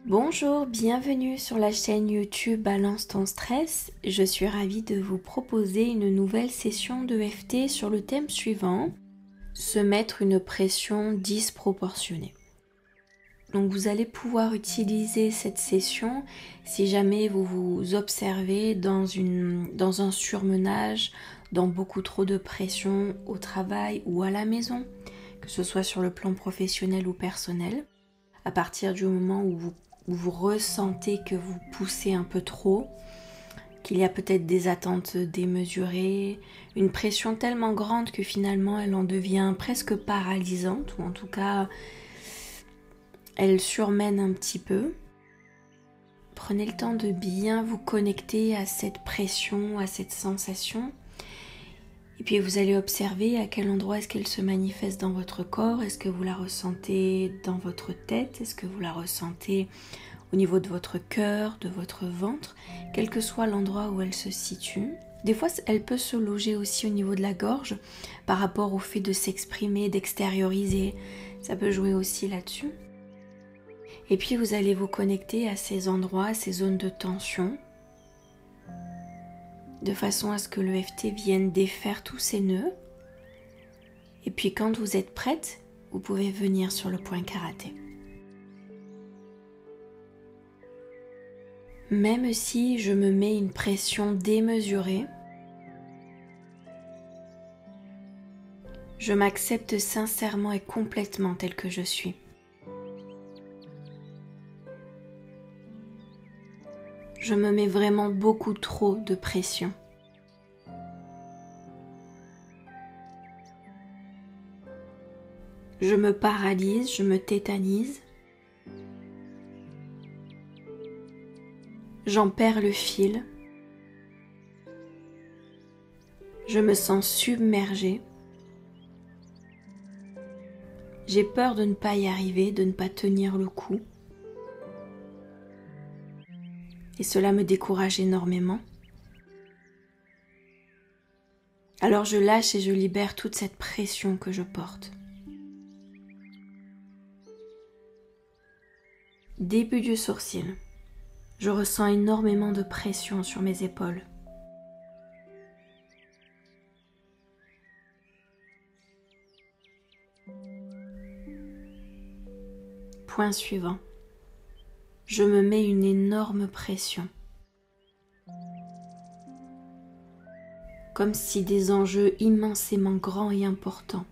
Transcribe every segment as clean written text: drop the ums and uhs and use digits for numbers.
Bonjour, bienvenue sur la chaîne YouTube Balance ton stress. Je suis ravie de vous proposer une nouvelle session d'EFT sur le thème suivant, se mettre une pression disproportionnée. Donc vous allez pouvoir utiliser cette session si jamais vous vous observez dans un surmenage, dans beaucoup trop de pression au travail ou à la maison, que ce soit sur le plan professionnel ou personnel. À partir du moment où vous ressentez que vous poussez un peu trop, qu'il y a peut-être des attentes démesurées, une pression tellement grande que finalement elle en devient presque paralysante, ou en tout cas elle surmène un petit peu. Prenez le temps de bien vous connecter à cette pression, à cette sensation. Et puis vous allez observer à quel endroit est-ce qu'elle se manifeste dans votre corps. Est-ce que vous la ressentez dans votre tête? Est-ce que vous la ressentez au niveau de votre cœur, de votre ventre? Quel que soit l'endroit où elle se situe. Des fois, elle peut se loger aussi au niveau de la gorge par rapport au fait de s'exprimer, d'extérioriser. Ça peut jouer aussi là-dessus. Et puis vous allez vous connecter à ces endroits, à ces zones de tension, de façon à ce que l'EFT vienne défaire tous ces nœuds. Et puis quand vous êtes prête, vous pouvez venir sur le point karaté. Même si je me mets une pression démesurée, je m'accepte sincèrement et complètement tel que je suis. Je me mets vraiment beaucoup trop de pression. Je me paralyse, je me tétanise. J'en perds le fil. Je me sens submergée. J'ai peur de ne pas y arriver, de ne pas tenir le coup. Et cela me décourage énormément. Alors je lâche et je libère toute cette pression que je porte. Début du sourcil. Je ressens énormément de pression sur mes épaules. Point suivant. Je me mets une énorme pression. Comme si des enjeux immensément grands et importants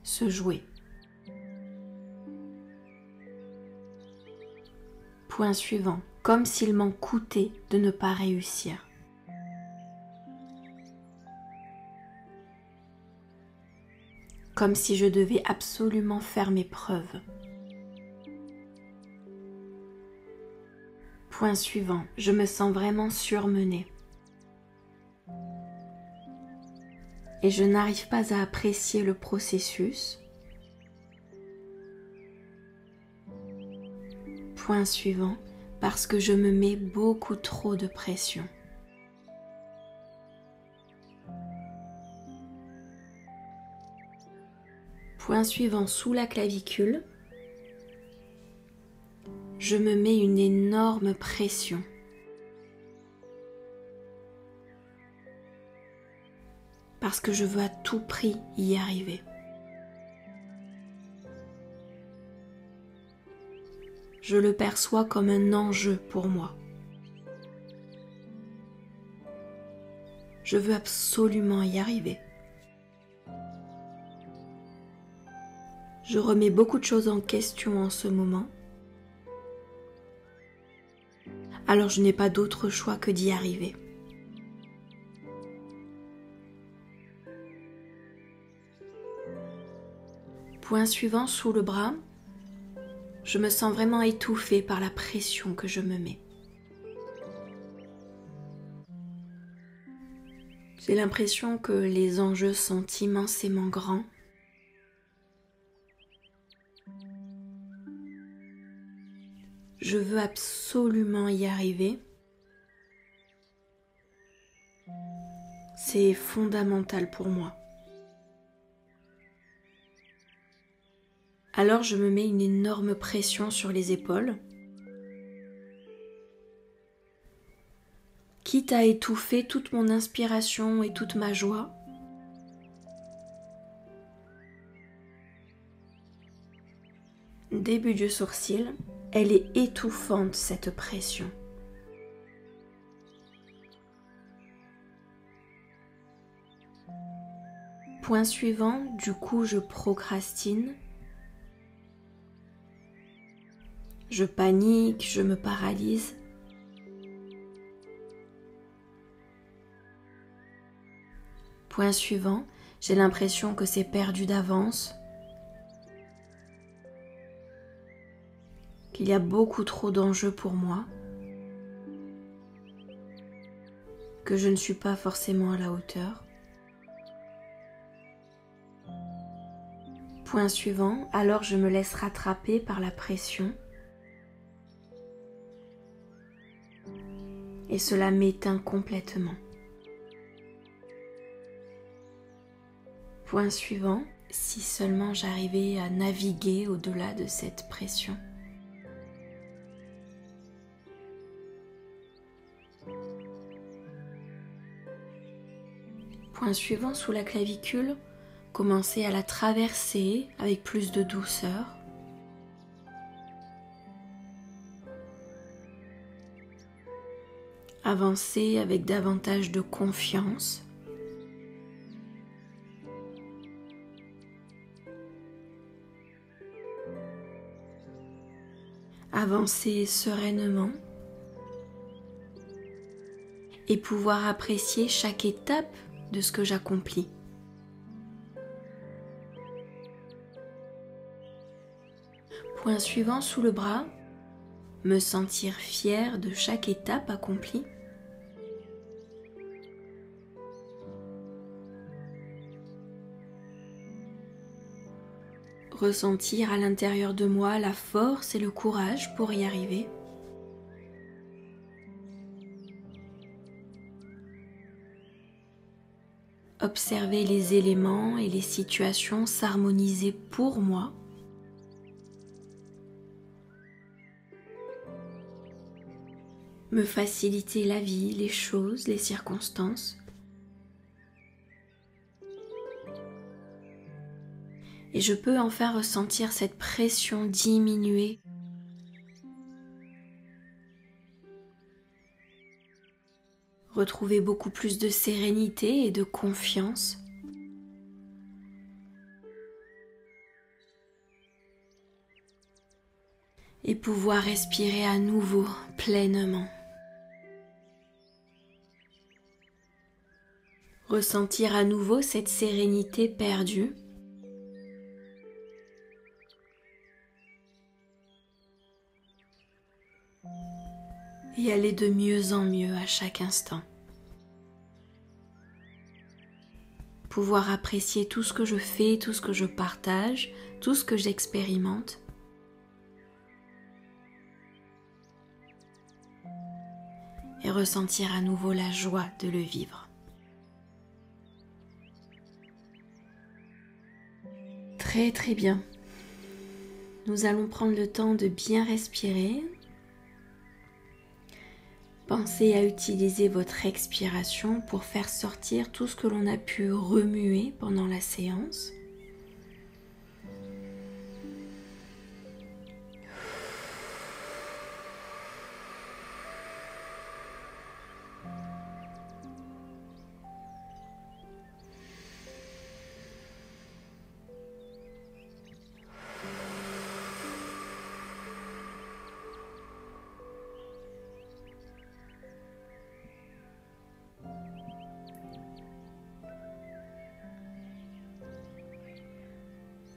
se jouaient. Point suivant. Comme s'il m'en coûtait de ne pas réussir. Comme si je devais absolument faire mes preuves. Point suivant, je me sens vraiment surmenée. Et je n'arrive pas à apprécier le processus. Point suivant, parce que je me mets beaucoup trop de pression. Point suivant, sous la clavicule. Je me mets une énorme pression. Parce que je veux à tout prix y arriver. Je le perçois comme un enjeu pour moi. Je veux absolument y arriver. Je remets beaucoup de choses en question en ce moment. Alors je n'ai pas d'autre choix que d'y arriver. Point suivant, sous le bras, je me sens vraiment étouffée par la pression que je me mets. J'ai l'impression que les enjeux sont immensément grands. Je veux absolument y arriver. C'est fondamental pour moi. Alors je me mets une énorme pression sur les épaules. quitte à étouffer toute mon inspiration et toute ma joie. Début du sourcil, elle est étouffante cette pression. Point suivant, du coup je procrastine. Je panique, je me paralyse. Point suivant, j'ai l'impression que c'est perdu d'avance, qu'il y a beaucoup trop d'enjeux pour moi, que je ne suis pas forcément à la hauteur. Point suivant, alors je me laisse rattraper par la pression et cela m'éteint complètement. Point suivant, si seulement j'arrivais à naviguer au-delà de cette pression. Point suivant, sous la clavicule, commencer à la traverser avec plus de douceur. Avancer avec davantage de confiance. Avancer sereinement. Et pouvoir apprécier chaque étape de ce que j'accomplis. Point suivant, sous le bras, me sentir fière de chaque étape accomplie. Ressentir à l'intérieur de moi la force et le courage pour y arriver. Observer les éléments et les situations s'harmoniser pour moi. Me faciliter la vie, les choses, les circonstances. Et je peux enfin ressentir cette pression diminuer. Retrouver beaucoup plus de sérénité et de confiance. Et pouvoir respirer à nouveau pleinement. Ressentir à nouveau cette sérénité perdue. Et aller de mieux en mieux à chaque instant. Pouvoir apprécier tout ce que je fais, tout ce que je partage, tout ce que j'expérimente. Et ressentir à nouveau la joie de le vivre. Très très bien. Nous allons prendre le temps de bien respirer. Pensez à utiliser votre expiration pour faire sortir tout ce que l'on a pu remuer pendant la séance.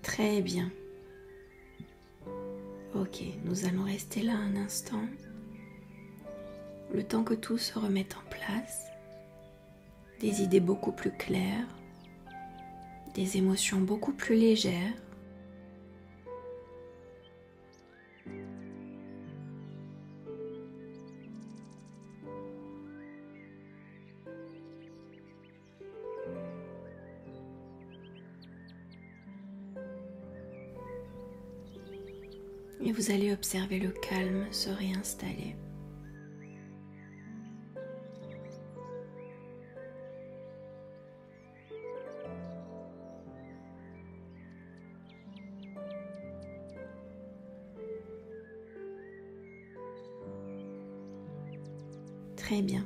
Très bien. Ok, nous allons rester là un instant, le temps que tout se remette en place, des idées beaucoup plus claires, des émotions beaucoup plus légères. Et vous allez observer le calme se réinstaller. Très bien.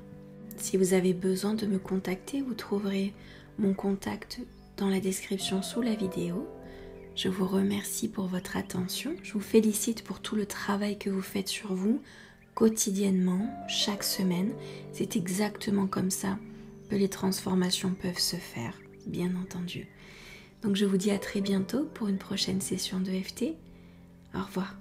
Si vous avez besoin de me contacter, vous trouverez mon contact dans la description sous la vidéo. Je vous remercie pour votre attention. Je vous félicite pour tout le travail que vous faites sur vous quotidiennement, chaque semaine. C'est exactement comme ça que les transformations peuvent se faire, bien entendu. Donc je vous dis à très bientôt pour une prochaine session de EFT. Au revoir.